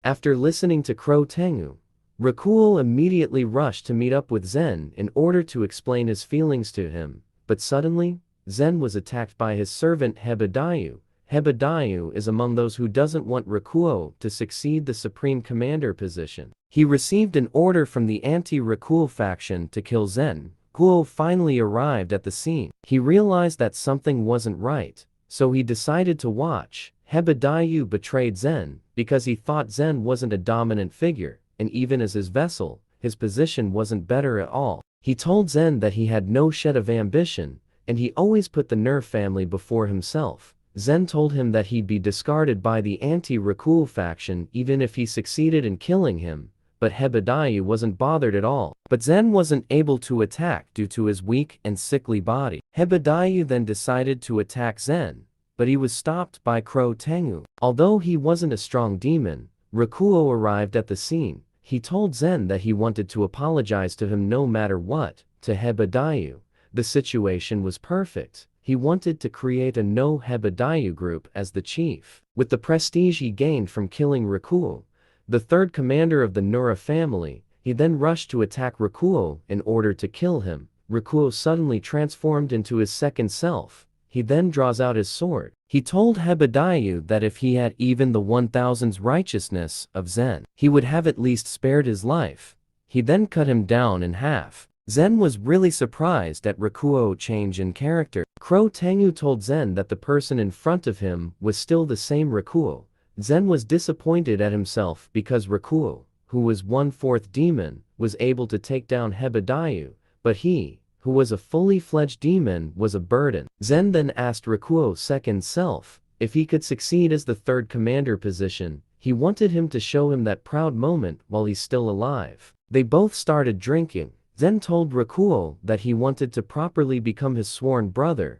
After listening to Crow Tengu, Rakuo immediately rushed to meet up with Zen in order to explain his feelings to him, but suddenly, Zen was attacked by his servant Hebadayu. Hebadayu is among those who doesn't want Rakuo to succeed the Supreme Commander position. He received an order from the anti-Rakuo faction to kill Zen. Rakuo finally arrived at the scene. He realized that something wasn't right, so he decided to watch. Hebadayu betrayed Zen because he thought Zen wasn't a dominant figure, and even as his vessel, his position wasn't better at all. He told Zen that he had no shed of ambition, and he always put the Nerve family before himself. Zen told him that he'd be discarded by the anti-Rakuo faction even if he succeeded in killing him, but Hebadayu wasn't bothered at all. But Zen wasn't able to attack due to his weak and sickly body. Hebadayu then decided to attack Zen, but he was stopped by Crow Tengu. Although he wasn't a strong demon, Rakuo arrived at the scene. He told Zen that he wanted to apologize to him no matter what. To Hebadayu, the situation was perfect. He wanted to create a no Hebadayu group as the chief. With the prestige he gained from killing Rakuo, the third commander of the Nura family, he then rushed to attack Rakuo in order to kill him. Rakuo suddenly transformed into his second self. He then draws out his sword. He told Hebadayu that if he had even the 1000's righteousness of Zen, he would have at least spared his life. He then cut him down in half. Zen was really surprised at Rakuo's change in character. Crow Tengu told Zen that the person in front of him was still the same Rakuo. Zen was disappointed at himself because Rakuo, who was 1/4 demon, was able to take down Hebadayu, but he, who was a fully fledged demon, was a burden. Zen then asked Rakuo's second self if he could succeed as the third commander position. He wanted him to show him that proud moment while he's still alive. They both started drinking. Zen told Rakuo that he wanted to properly become his sworn brother.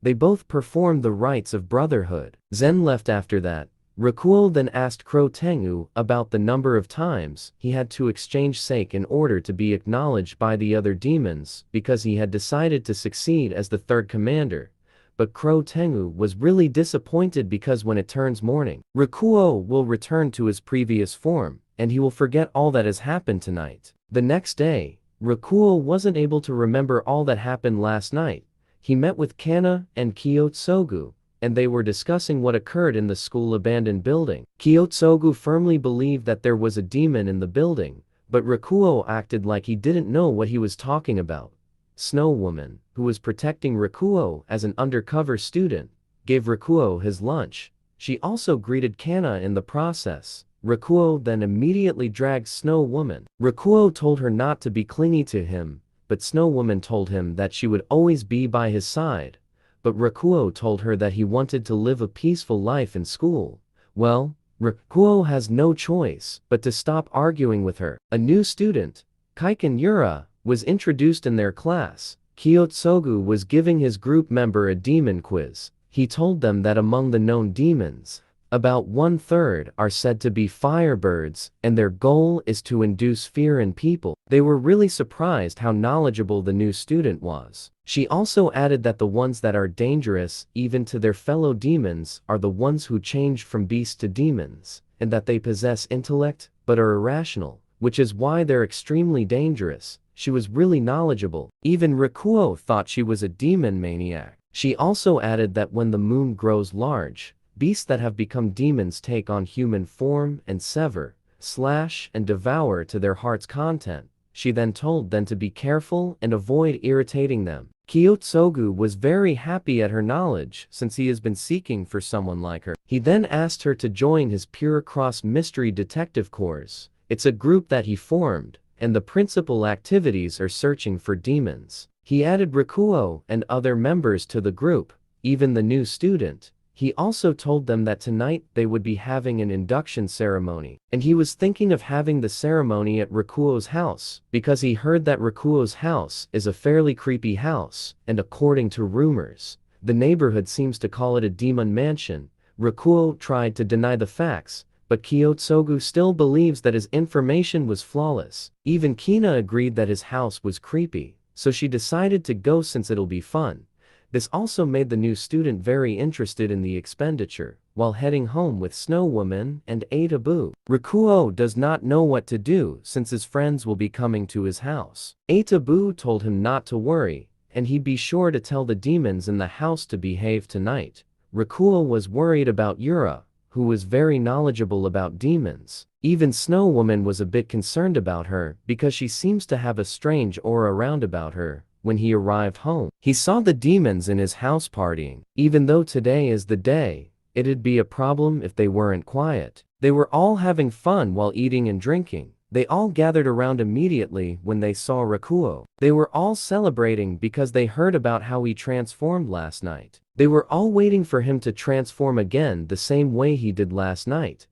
They both performed the rites of brotherhood. Zen left after that. Rakuo then asked Crow Tengu about the number of times he had to exchange sake in order to be acknowledged by the other demons because he had decided to succeed as the third commander. But Crow Tengu was really disappointed because when it turns morning, Rakuo will return to his previous form, and he will forget all that has happened tonight. The next day, Rakuo wasn't able to remember all that happened last night. He met with Kana and Kyotsogu, and they were discussing what occurred in the school abandoned building. Kyotsogu firmly believed that there was a demon in the building, but Rakuo acted like he didn't know what he was talking about. Snow Woman, who was protecting Rakuo as an undercover student, gave Rakuo his lunch. She also greeted Kana in the process. Rakuo then immediately dragged Snow Woman. Rakuo told her not to be clingy to him, but Snow Woman told him that she would always be by his side. But Rakuo told her that he wanted to live a peaceful life in school. Well, Rakuo has no choice but to stop arguing with her. A new student, Kaiken Yura, was introduced in their class. Kyotsogu was giving his group member a demon quiz. He told them that among the known demons, about 1/3 are said to be firebirds, and their goal is to induce fear in people. They were really surprised how knowledgeable the new student was. She also added that the ones that are dangerous, even to their fellow demons, are the ones who changed from beasts to demons, and that they possess intellect, but are irrational, which is why they're extremely dangerous. She was really knowledgeable. Even Rakuo thought she was a demon maniac. She also added that when the moon grows large, beasts that have become demons take on human form and sever, slash, and devour to their heart's content. She then told them to be careful and avoid irritating them. Kyotsogu was very happy at her knowledge since he has been seeking for someone like her. He then asked her to join his Pure Cross Mystery Detective Corps. It's a group that he formed, and the principal activities are searching for demons. He added Rakuo and other members to the group, even the new student. He also told them that tonight they would be having an induction ceremony, and he was thinking of having the ceremony at Rakuo's house, because he heard that Rakuo's house is a fairly creepy house, and according to rumors, the neighborhood seems to call it a demon mansion. Rakuo tried to deny the facts, but Kyotsogu still believes that his information was flawless. Even Kina agreed that his house was creepy, so she decided to go since it'll be fun. This also made the new student very interested in the expenditure. while heading home with Snow Woman and Atabu. Rakuo does not know what to do since his friends will be coming to his house. Atabu told him not to worry, and he'd be sure to tell the demons in the house to behave tonight. Rakuo was worried about Yura, who was very knowledgeable about demons. Even Snow Woman was a bit concerned about her because she seems to have a strange aura around about her. When he arrived home, he saw the demons in his house partying. Even though today is the day, it'd be a problem if they weren't quiet. They were all having fun while eating and drinking. They all gathered around immediately when they saw Rakuo. They were all celebrating because they heard about how he transformed last night. They were all waiting for him to transform again the same way he did last night.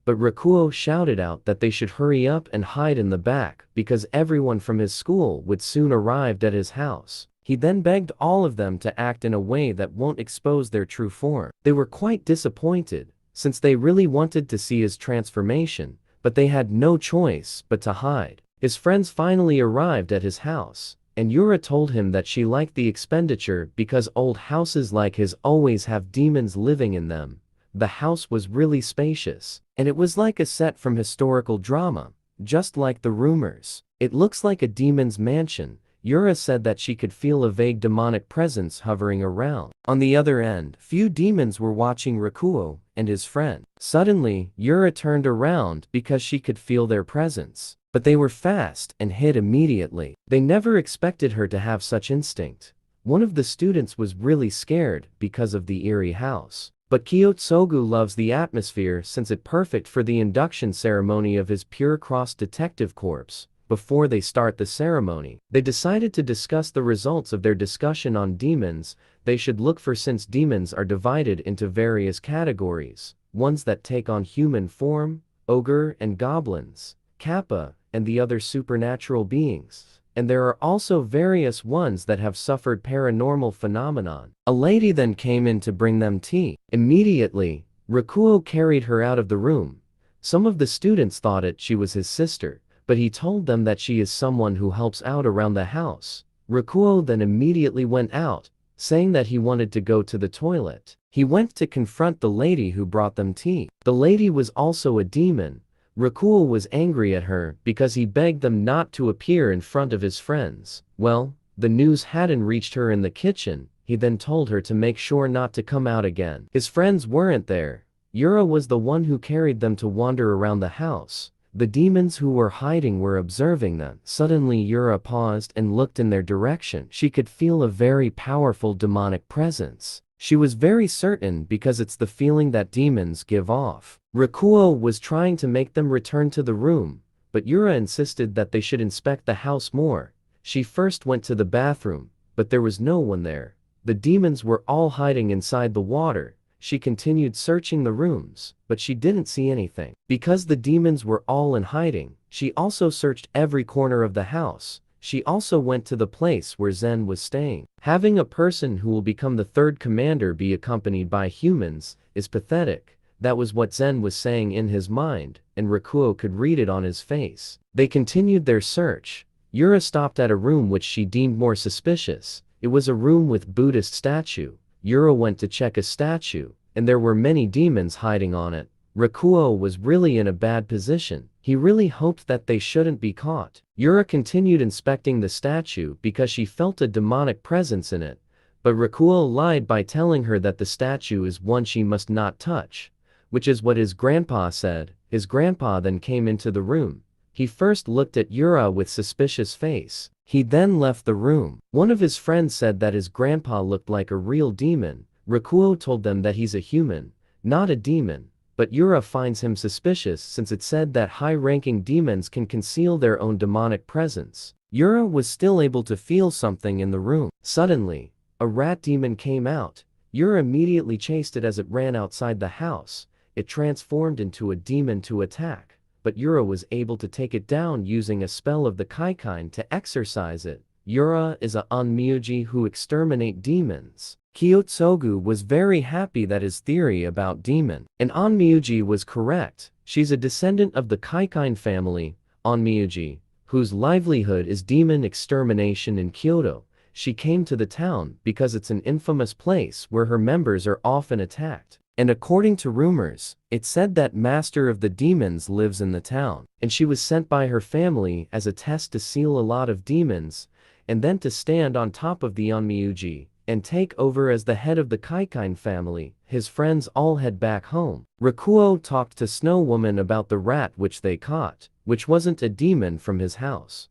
But Rakuo shouted out that they should hurry up and hide in the back because everyone from his school would soon arrive at his house. He then begged all of them to act in a way that won't expose their true form. They were quite disappointed, since they really wanted to see his transformation, but they had no choice but to hide. His friends finally arrived at his house, and Yura told him that she liked the expenditure because old houses like his always have demons living in them. The house was really spacious, and it was like a set from historical drama, just like the rumors. It looks like a demon's mansion. Yura said that she could feel a vague demonic presence hovering around. On the other end, few demons were watching Rakuo and his friend. Suddenly, Yura turned around because she could feel their presence. But they were fast and hid immediately. They never expected her to have such instinct. One of the students was really scared because of the eerie house. But Kyotsogu loves the atmosphere since it's perfect for the induction ceremony of his Pure Cross Detective Corps. Before they start the ceremony, they decided to discuss the results of their discussion on demons they should look for since demons are divided into various categories, ones that take on human form, ogre and goblins, kappa, and the other supernatural beings. And there are also various ones that have suffered paranormal phenomenon. A lady then came in to bring them tea. Immediately, Rakuo carried her out of the room. Some of the students thought she was his sister, but he told them that she is someone who helps out around the house. Rakuo then immediately went out, saying that he wanted to go to the toilet. He went to confront the lady who brought them tea. The lady was also a demon. Rakuo was angry at her because he begged them not to appear in front of his friends. Well, the news hadn't reached her in the kitchen. He then told her to make sure not to come out again. His friends weren't there. Yura was the one who carried them to wander around the house. The demons who were hiding were observing them. Suddenly Yura paused and looked in their direction. She could feel a very powerful demonic presence. She was very certain because it's the feeling that demons give off. Rakuo was trying to make them return to the room, but Yura insisted that they should inspect the house more. She first went to the bathroom, but there was no one there. The demons were all hiding inside the water. She continued searching the rooms, but she didn't see anything. Because the demons were all in hiding, she also searched every corner of the house. She also went to the place where Zen was staying. Having a person who will become the third commander be accompanied by humans is pathetic. That was what Zen was saying in his mind, and Rakuo could read it on his face. They continued their search. Yura stopped at a room which she deemed more suspicious. It was a room with Buddhist statue. Yura went to check a statue, and there were many demons hiding on it. Rakuo was really in a bad position. He really hoped that they shouldn't be caught. Yura continued inspecting the statue because she felt a demonic presence in it, but Rakuo lied by telling her that the statue is one she must not touch, which is what his grandpa said. His grandpa then came into the room. He first looked at Yura with suspicious face. He then left the room. One of his friends said that his grandpa looked like a real demon. Rakuo told them that he's a human, not a demon. But Yura finds him suspicious since it said that high-ranking demons can conceal their own demonic presence. Yura was still able to feel something in the room. Suddenly, a rat demon came out. Yura immediately chased it as it ran outside the house. It transformed into a demon to attack, but Yura was able to take it down using a spell of the Kaikine to exorcise it. Yura is a onmyuji who exterminate demons. Kyotsogu was very happy that his theory about demon and onmyuji was correct. She's a descendant of the Kaikine family, onmyuji, whose livelihood is demon extermination in Kyoto. She came to the town because it's an infamous place where her members are often attacked. And according to rumors, it said that Master of the Demons lives in the town, and she was sent by her family as a test to seal a lot of demons, and then to stand on top of the Onmyuji, and take over as the head of the Kaikine family. His friends all head back home. Rakuo talked to Snow Woman about the rat which they caught, which wasn't a demon from his house.